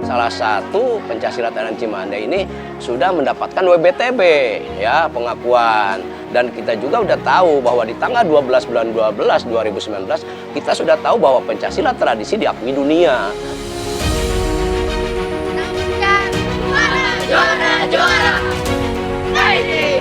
salah satu pencaksilat Aliran Cimande ini sudah mendapatkan WBTB ya, pengakuan. Dan kita juga udah tahu bahwa di tanggal 12 bulan 12 2019 kita sudah tahu bahwa pencaksilat tradisi diakui dunia. Juara, juara, ini.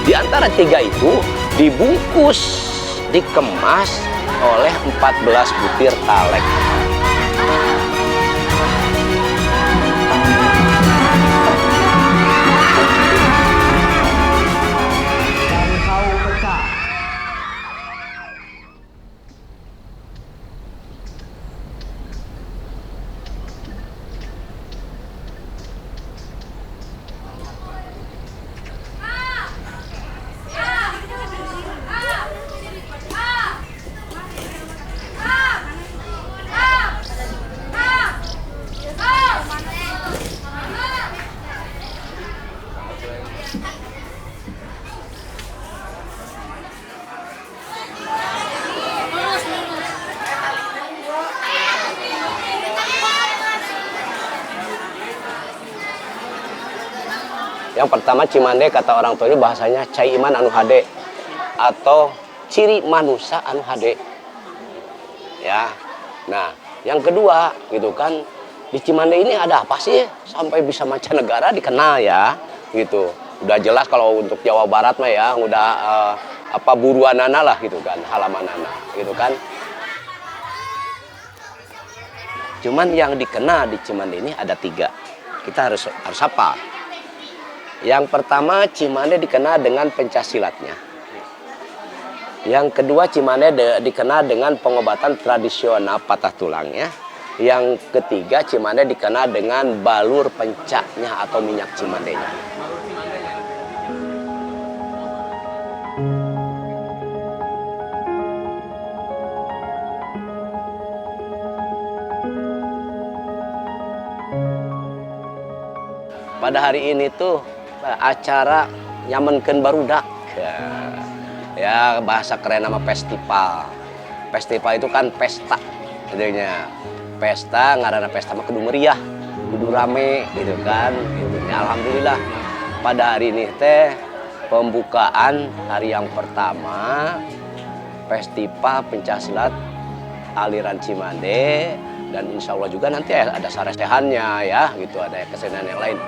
Di antara tiga itu dibungkus, dikemas oleh 14 butir talek. Yang pertama Cimande kata orang tua itu bahasanya cai iman anu hade atau ciri manusia anu hade. Ya. Nah, yang kedua gitu kan, di Cimande ini ada apa sih sampai bisa mancanegara dikenal ya gitu. Udah jelas kalau untuk Jawa Barat mah ya udah apa buruanana lah gitu kan, halamanana gitu kan. Cuman yang dikenal di Cimande ini ada tiga. Kita harus apa? Yang pertama Cimande dikenal dengan pencaksilatnya. Yang kedua Cimande dikenal dengan pengobatan tradisional patah tulangnya. Yang ketiga Cimande dikenal dengan balur pencaknya atau minyak Cimandenya. Pada hari ini tuh acara nyamenkeun barudak ya, bahasa keren nama festival. Festival itu kan pesta jadinya. Pesta ngaranna pesta mah kudu meriah, kudu rame gitu kan gitu. Ya, alhamdulillah pada hari ini teh pembukaan hari yang pertama festival pencaksilat aliran Cimande, dan insya Allah juga nanti ada saresehannya ya gitu, ada kesenian yang lain.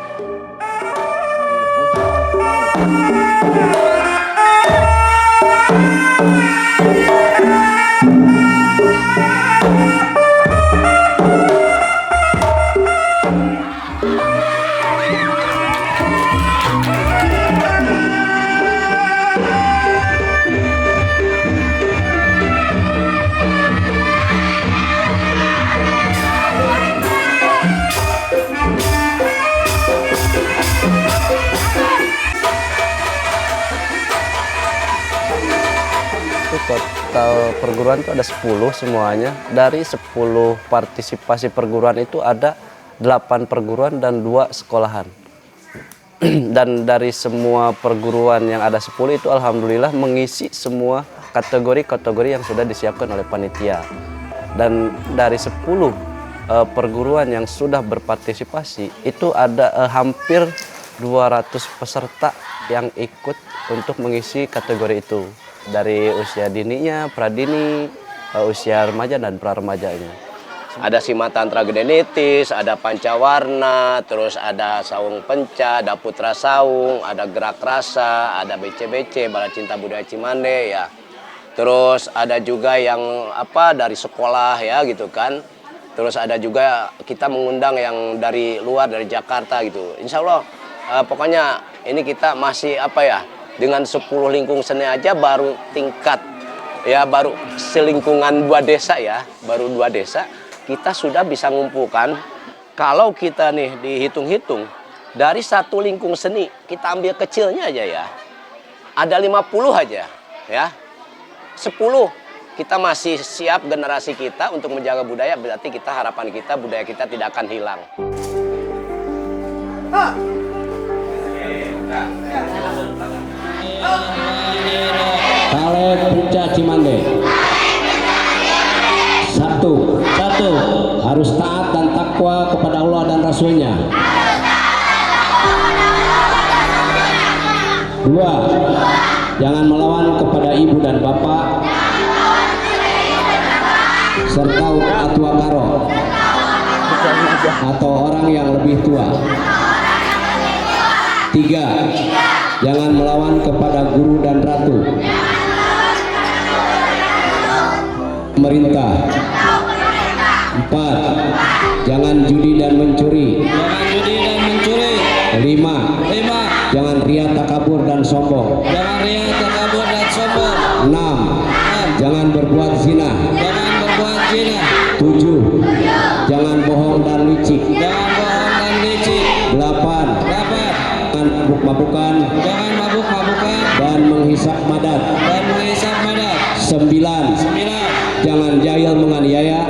Total perguruan itu ada 10 semuanya. Dari 10 partisipasi perguruan itu ada 8 perguruan dan 2 sekolahan. Dan dari semua perguruan yang ada 10 itu alhamdulillah mengisi semua kategori-kategori yang sudah disiapkan oleh panitia. Dan dari 10 perguruan yang sudah berpartisipasi itu ada hampir 200 peserta yang ikut untuk mengisi kategori itu. Dari usia dininya, pradini, usia remaja dan pra-remajanya. Ada Simatantra Gedenitis, ada Pancawarna, terus ada Saung Penca, ada Putra Saung, ada Gerak Rasa, ada BC-BC, Bala Cinta Budaya Cimande ya. Terus ada juga yang apa dari sekolah ya gitu kan. Terus ada juga kita mengundang yang dari luar, dari Jakarta gitu. Insya Allah pokoknya ini kita masih apa ya, dengan 10 lingkung seni aja baru tingkat ya, baru selingkungan 2 desa ya, baru 2 desa kita sudah bisa ngumpulkan. Kalau kita nih dihitung-hitung dari 1 lingkung seni kita ambil kecilnya aja ya, ada 50 aja ya, 10 kita masih siap, generasi kita untuk menjaga budaya, berarti harapan kita budaya kita tidak akan hilang. Kale Puja Cimande. Satu, harus taat dan takwa kepada Allah dan Rasulnya. Dua, jangan melawan kepada ibu dan bapak serta atua karo atau orang yang lebih tua. Tiga, jangan melawan kepada guru dan ratu, pemerintah. Empat, jangan judi dan mencuri. Lima, jangan ria, takabur dan sombong. Enam, jangan berbuat zina. Tujuh, jangan bohong dan licik. Delapan, jangan mabuk-mabukan dan menghisap madat. Sembilan, jangan jahil menganiaya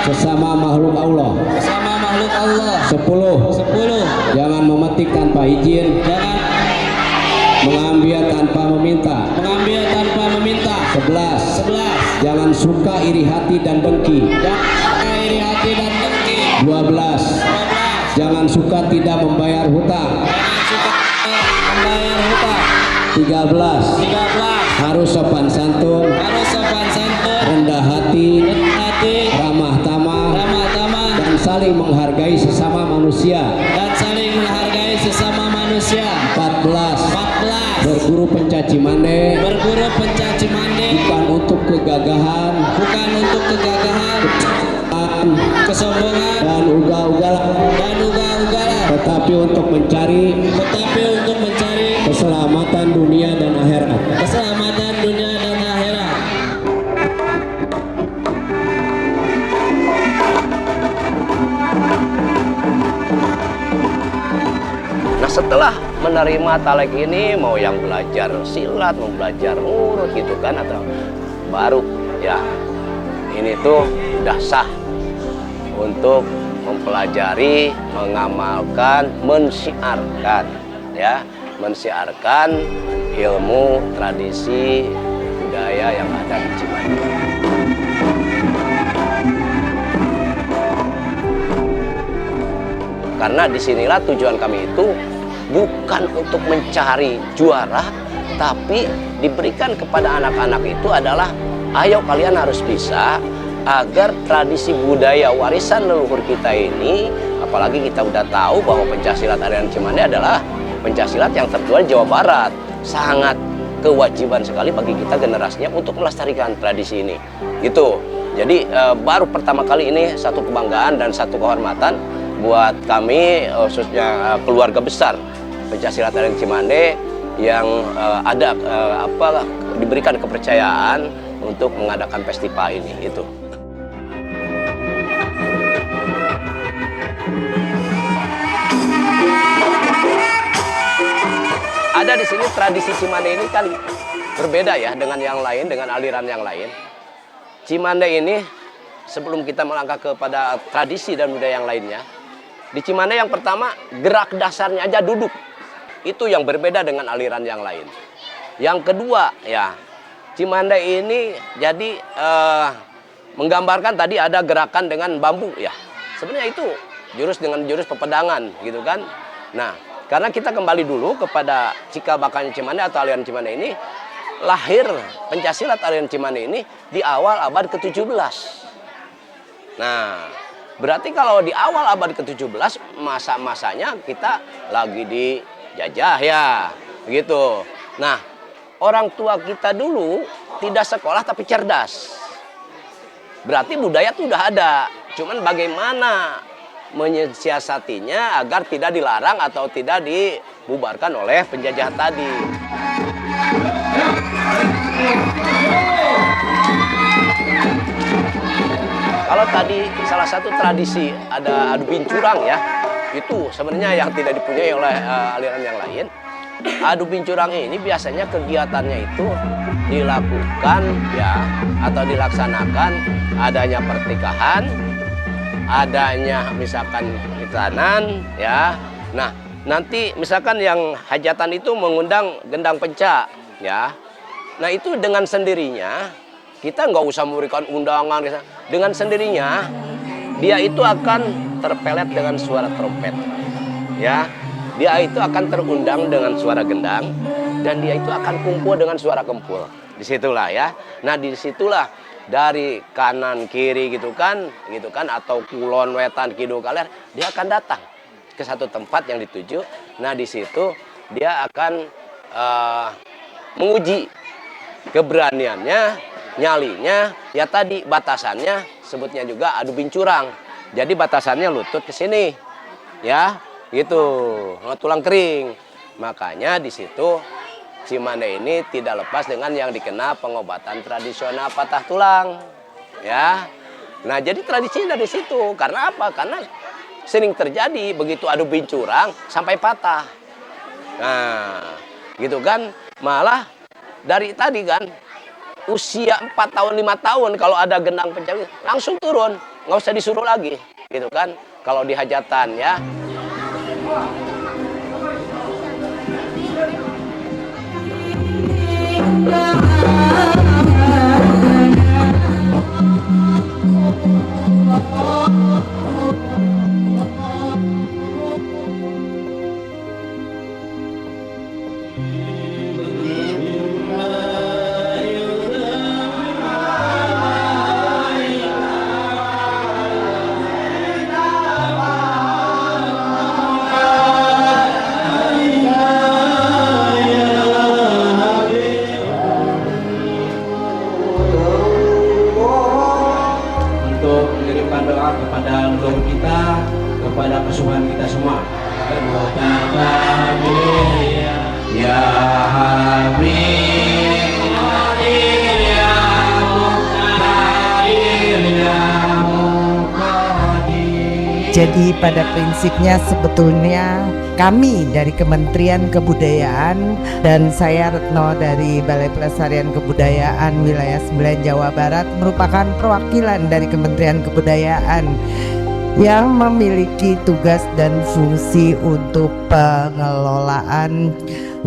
sesama makhluk Allah. Sepuluh, jangan memetik tanpa izin, mengambil tanpa meminta. 11, jangan suka iri hati dan dengki. 12, jangan suka tidak membayar hutang. 13, harus sopan santun, rendah hati, ramah tamah, dan saling menghargai sesama manusia. 14, berguru pencaci mande, bukan untuk kegagahan, kesombongan dan ugal-ugalan, tetapi untuk mencari keselamatan dunia dan akhirat. Nah, setelah menerima talek ini, mau yang belajar silat, mau belajar urut gitu kan, atau baru ya ini tuh udah sah untuk mempelajari, mengamalkan, mensiarkan ilmu tradisi budaya yang ada di Cimande. Karena disinilah tujuan kami itu bukan untuk mencari juara, tapi diberikan kepada anak-anak itu adalah, ayo kalian harus bisa agar tradisi budaya warisan leluhur kita ini, apalagi kita udah tahu bahwa pencaksilat Aliran Cimande adalah pencaksilat yang tertua di Jawa Barat. Sangat kewajiban sekali bagi kita generasinya untuk melestarikan tradisi ini. Gitu. Jadi baru pertama kali ini satu kebanggaan dan satu kehormatan buat kami, khususnya keluarga besar pencaksilat Aliran Cimande yang diberikan kepercayaan untuk mengadakan festival ini. Itu. Ada di sini tradisi Cimande ini kan berbeda ya dengan yang lain, dengan aliran yang lain. Cimande ini sebelum kita melangkah kepada tradisi dan budaya yang lainnya, di Cimande yang pertama gerak dasarnya aja duduk. Itu yang berbeda dengan aliran yang lain. Yang kedua ya, Cimande ini jadi menggambarkan tadi ada gerakan dengan bambu ya. Sebenarnya itu dengan jurus pepedangan gitu kan. Nah, karena kita kembali dulu kepada cikal bakalnya Cimande atau aliran Cimande ini, lahir pencaksilat aliran Cimande ini di awal abad ke-17. Nah, berarti kalau di awal abad ke-17 masa-masanya kita lagi dijajah ya, gitu. Nah, orang tua kita dulu tidak sekolah tapi cerdas. Berarti budaya itu udah ada. Cuman bagaimana menyiasatinya agar tidak dilarang atau tidak dibubarkan oleh penjajah tadi. Kalau tadi salah satu tradisi ada adu bincurang ya, itu sebenarnya yang tidak dipunyai oleh aliran yang lain. adu bincurang ini biasanya kegiatannya itu dilakukan ya atau dilaksanakan adanya pertikahan, adanya misalkan hitanan ya. Nah, nanti misalkan yang hajatan itu mengundang gendang pencak ya. Nah, itu dengan sendirinya kita nggak usah memberikan undangan, dengan sendirinya dia itu akan terpelet dengan suara trompet ya. Dia itu akan terundang dengan suara gendang dan dia itu akan kumpul dengan suara kempul. Disitulah ya. Nah, disitulah dari kanan kiri gitu kan atau kulon wetan kidul kaler dia akan datang ke satu tempat yang dituju. Nah, di situ dia akan menguji keberaniannya, nyalinya, ya tadi batasannya sebutnya juga adu bincurang. Jadi batasannya lutut ke sini. Ya, gitu. Tulang kering. Makanya di situ Cimande ini tidak lepas dengan yang dikenal pengobatan tradisional patah tulang. Ya. Nah, jadi tradisinya dari situ. Karena apa? Karena sering terjadi begitu adu bincurang sampai patah. Nah, gitu kan. Malah dari tadi kan usia 4 tahun 5 tahun kalau ada gendang pencak langsung turun, nggak usah disuruh lagi, gitu kan? Kalau di hajatan ya. Kepada leluhur kita, kepada kesubuhan kita semua. Ya Habib, ya Muqtadir, ya Muqtadir. Jadi pada prinsipnya sebetulnya kami dari Kementerian Kebudayaan dan saya Retno dari Balai Pelestarian Kebudayaan Wilayah 9 Jawa Barat merupakan perwakilan dari Kementerian Kebudayaan yang memiliki tugas dan fungsi untuk pengelolaan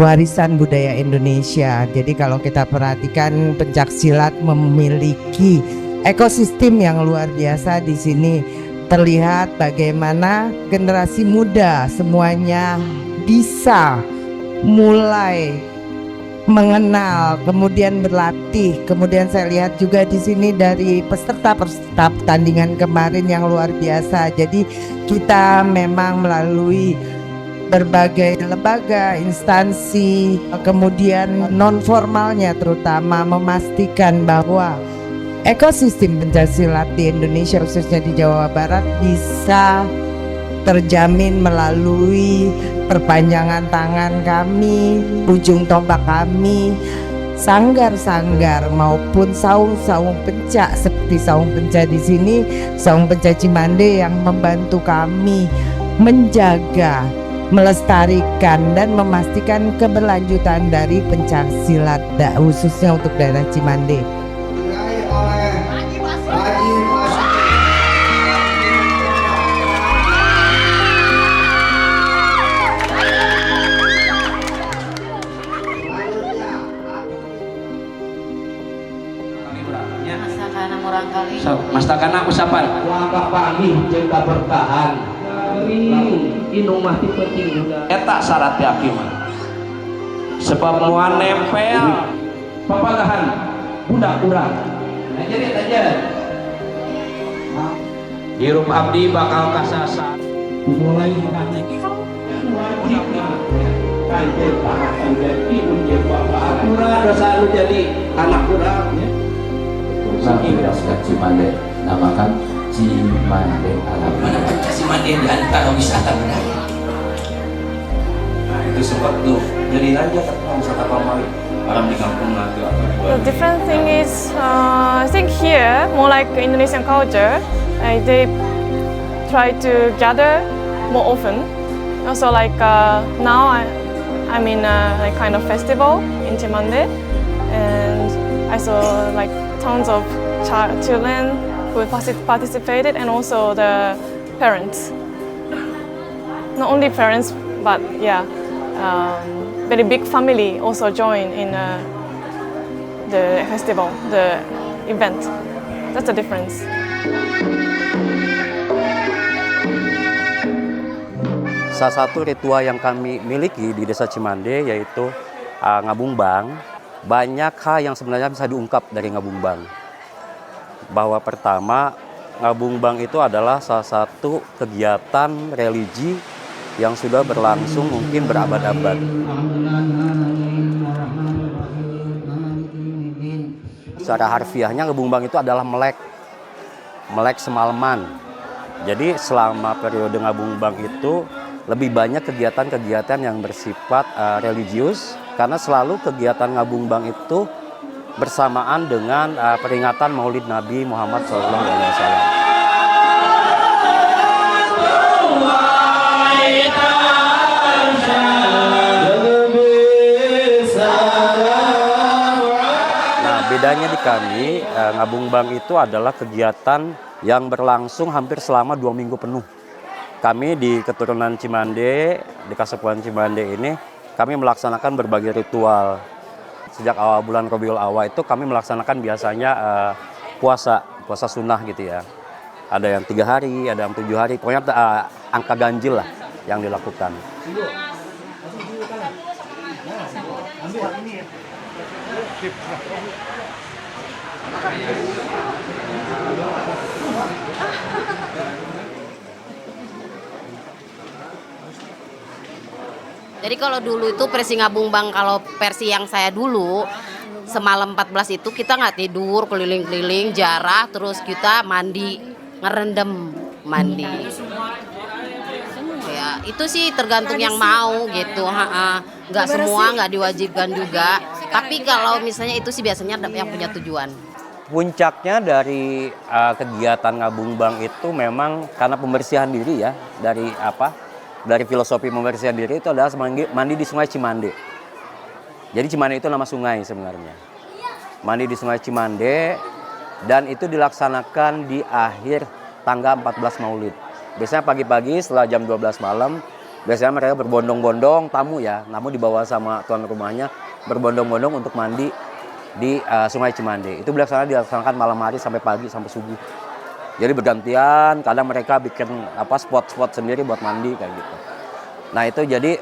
warisan budaya Indonesia. Jadi kalau kita perhatikan pencaksilat memiliki ekosistem yang luar biasa di sini. Terlihat bagaimana generasi muda semuanya bisa mulai mengenal, kemudian berlatih. Kemudian saya lihat juga di sini dari peserta-peserta pertandingan kemarin yang luar biasa. Jadi kita memang melalui berbagai lembaga, instansi, kemudian non formalnya terutama memastikan bahwa ekosistem pencaksilat di Indonesia khususnya di Jawa Barat bisa terjamin melalui perpanjangan tangan kami, ujung tombak kami, sanggar-sanggar maupun saung-saung pencak seperti saung pencak di sini, saung pencak Cimande yang membantu kami menjaga, melestarikan dan memastikan keberlanjutan dari pencaksilat khususnya untuk daerah Cimande. Mastakana usapan langkah pagi jengka bertahan inung mati penting eta syarat yakin sebab muan nempel papagahan budak urang nah jadi aja hirup abdi bakal kasasa mulai kanjeng pahat kanjeng ibu jeung bapak urang dosa lu jadi anak urang ya. Sudah Cimande, namakan Cimande Alam. Mana Cimande dan kalau wisata budaya. Nah itu sebab tuh jadi raja kan wisata pamali orang di kampung atau di The different thing is, I think here more like Indonesian culture. They try to gather more often. Also like now I'm in a like, kind of festival in Chimande, and I saw like tons of children who participated, and also the parents. Not only parents, but yeah, very big family also joined in the festival, the event. That's the difference. Salah satu ritual yang kami miliki di Desa Cimande yaitu Ngabumbang. Banyak hal yang sebenarnya bisa diungkap dari Ngabumbang. Bahwa pertama, Ngabumbang itu adalah salah satu kegiatan religi yang sudah berlangsung mungkin berabad-abad. Secara harfiahnya Ngabumbang itu adalah melek semalaman. Jadi selama periode Ngabumbang itu lebih banyak kegiatan-kegiatan yang bersifat religius, karena selalu kegiatan Ngabumbang itu bersamaan dengan peringatan Maulid Nabi Muhammad SAW. Nah, bedanya di kami, Ngabumbang itu adalah kegiatan yang berlangsung hampir selama 2 minggu penuh. Kami di keturunan Cimande, di Kasepuhan Cimande ini, kami melaksanakan berbagai ritual. Sejak awal bulan Rabiul Awal itu kami melaksanakan biasanya puasa sunnah gitu ya. Ada yang 3 hari, ada yang 7 hari, pokoknya angka ganjil lah yang dilakukan. Jadi kalau dulu itu versi Ngabumbang, kalau versi yang saya dulu semalam 14 itu kita nggak tidur, keliling-keliling, jarah, terus kita mandi, ngerendam mandi. Ya itu sih tergantung yang mau gitu, nggak semua, nggak diwajibkan juga. Tapi kalau misalnya itu sih biasanya yang punya tujuan. Puncaknya dari kegiatan Ngabumbang itu memang karena pembersihan diri ya, dari filosofi pembersihan diri itu adalah mandi di Sungai Cimande. Jadi Cimande itu nama sungai sebenarnya. Mandi di Sungai Cimande, dan itu dilaksanakan di akhir tanggal 14 Maulid. Biasanya pagi-pagi setelah jam 12 malam, biasanya mereka berbondong-bondong, tamu dibawa sama tuan rumahnya, berbondong-bondong untuk mandi di Sungai Cimande. Itu dilaksanakan malam hari sampai pagi, sampai subuh. Jadi bergantian, kadang mereka bikin spot-spot sendiri buat mandi kayak gitu. Nah itu jadi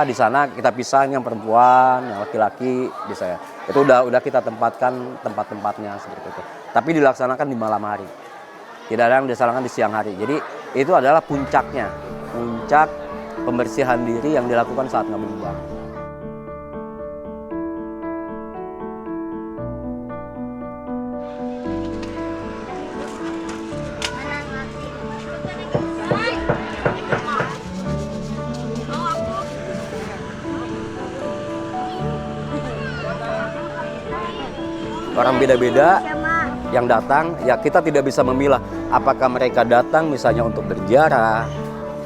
di sana kita pisah yang perempuan, yang laki-laki di saya. Itu udah kita tempatkan tempat-tempatnya seperti itu. Tapi dilaksanakan di malam hari. Tidak ada yang dilaksanakan di siang hari. Jadi itu adalah puncaknya, puncak pembersihan diri yang dilakukan saat Ngabumbang. Orang beda-beda yang datang, ya kita tidak bisa memilah apakah mereka datang misalnya untuk berziarah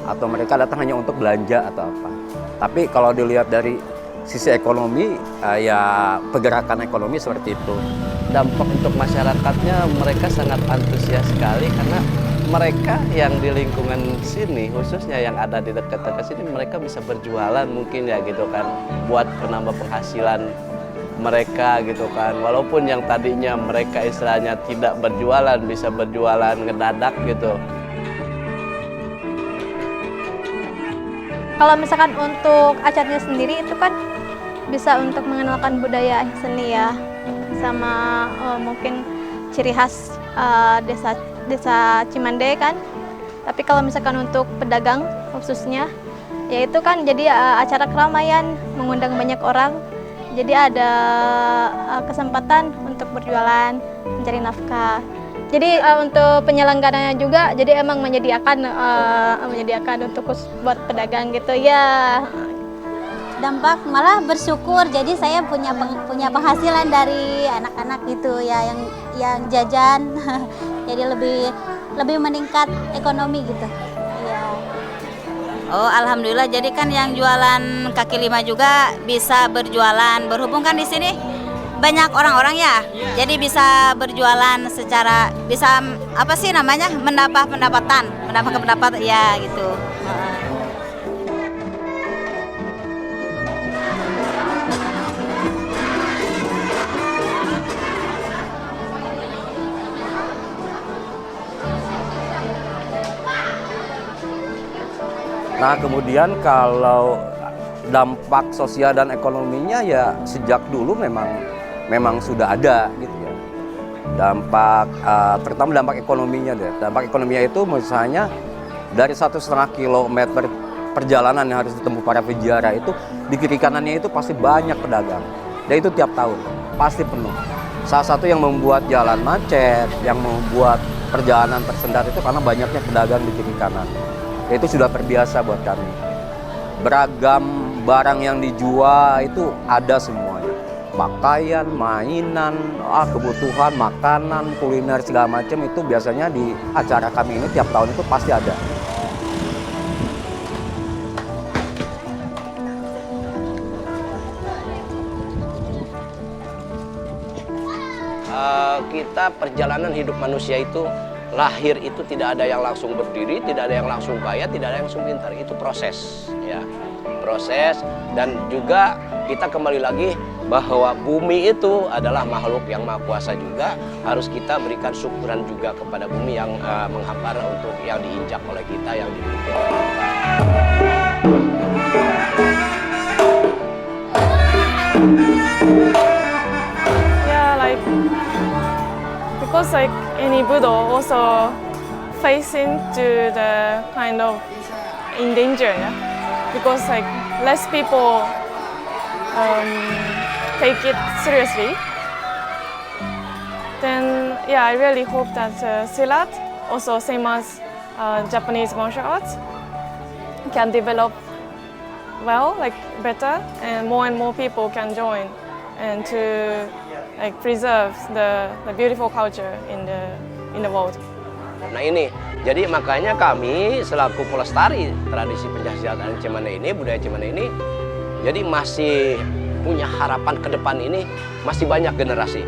atau mereka datang hanya untuk belanja atau apa. Tapi kalau dilihat dari sisi ekonomi, ya pergerakan ekonomi seperti itu. Dampak untuk masyarakatnya, mereka sangat antusias sekali karena mereka yang di lingkungan sini, khususnya yang ada di dekat-dekat sini, mereka bisa berjualan mungkin ya gitu kan, buat penambah penghasilan mereka gitu kan. Walaupun yang tadinya mereka istilahnya tidak berjualan, bisa berjualan ngedadak gitu. Kalau misalkan untuk acaranya sendiri itu kan bisa untuk mengenalkan budaya seni ya, sama mungkin ciri khas desa Cimande kan. Tapi kalau misalkan untuk pedagang khususnya, ya itu kan jadi acara keramaian, mengundang banyak orang. Jadi ada kesempatan untuk berjualan, mencari nafkah. Jadi untuk penyelenggaranya juga, jadi emang menyediakan untuk buat pedagang gitu ya. Dampak malah bersyukur, jadi saya punya penghasilan dari anak-anak gitu ya, yang jajan, jadi lebih meningkat ekonomi gitu. Ya. Oh, alhamdulillah. Jadi kan yang jualan kaki lima juga bisa berjualan. Berhubung kan di sini banyak orang-orang ya. Jadi bisa berjualan secara bisa apa sih namanya? mendapat pendapatan ya gitu. Nah, kemudian kalau dampak sosial dan ekonominya ya sejak dulu memang sudah ada gitu ya. Dampak terutama dampak ekonominya deh. Dampak ekonominya itu misalnya dari 1,5 kilometer perjalanan yang harus ditempuh para peziarah itu di kiri kanannya itu pasti banyak pedagang. Dan itu tiap tahun pasti penuh. Salah satu yang membuat jalan macet, yang membuat perjalanan tersendat itu karena banyaknya pedagang di kiri kanan. Itu sudah terbiasa buat kami. Beragam barang yang dijual itu ada semuanya. Pakaian, mainan, kebutuhan, makanan, kuliner segala macam itu biasanya di acara kami ini tiap tahun itu pasti ada. Kita perjalanan hidup manusia itu lahir itu tidak ada yang langsung berdiri, tidak ada yang langsung kaya, tidak ada yang langsung pintar. Itu proses, ya, proses. Dan juga kita kembali lagi bahwa bumi itu adalah makhluk yang maha kuasa juga. Harus kita berikan syukuran juga kepada bumi yang menghampar untuk yang diinjak oleh kita, yang dimiliki oleh kita. Yeah, like because like any Buddha also facing to the kind of in danger, yeah? Because like less people take it seriously. Then yeah, I really hope that Silat, also same as Japanese martial arts, can develop well, like better, and more people can join, and to like preserve the beautiful culture in the world. Nah ini, jadi makanya kami selaku pelestari tradisi pencaksilat Cimande ini, budaya Cimande ini, jadi masih punya harapan ke depan ini masih banyak generasi.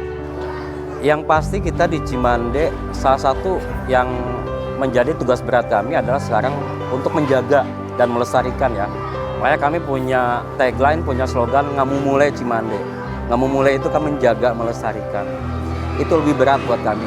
Yang pasti kita di Cimande salah satu yang menjadi tugas berat kami adalah sekarang untuk menjaga dan melestarikan ya. Makanya kami punya tagline, punya slogan Ngamumule Cimande. Ngamumule itu kan menjaga, melestarikan. Itu lebih berat buat kami.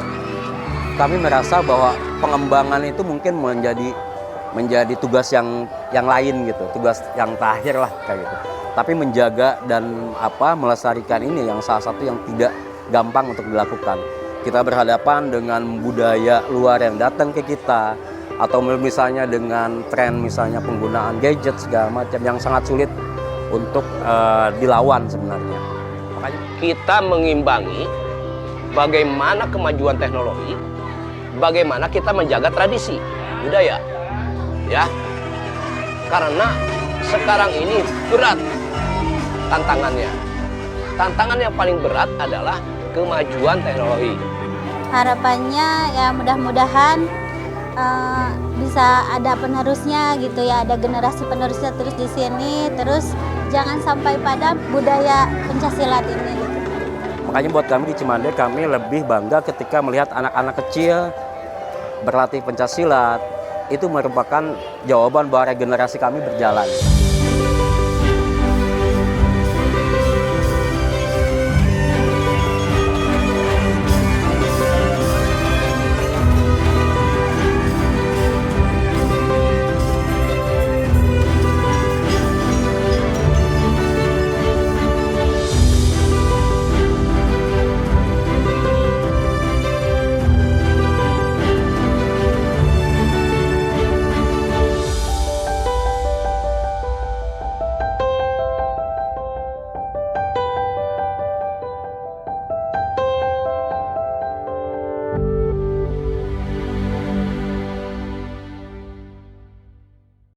Kami merasa bahwa pengembangan itu mungkin menjadi tugas yang lain gitu, tugas yang terakhir lah kayak gitu. Tapi menjaga dan melestarikan ini yang salah satu yang tidak gampang untuk dilakukan. Kita berhadapan dengan budaya luar yang datang ke kita, atau misalnya dengan tren misalnya penggunaan gadget segala macam yang sangat sulit untuk dilawan sebenarnya. Makanya kita mengimbangi bagaimana kemajuan teknologi, bagaimana kita menjaga tradisi budaya, ya. Karena sekarang ini berat tantangannya. Tantangan yang paling berat adalah kemajuan teknologi. Harapannya ya mudah-mudahan bisa ada penerusnya gitu ya, ada generasi penerusnya terus di sini, terus jangan sampai pada budaya pencaksilat ini. Gitu. Makanya buat kami di Cimande, kami lebih bangga ketika melihat anak-anak kecil berlatih pencaksilat. Itu merupakan jawaban bahwa generasi kami berjalan.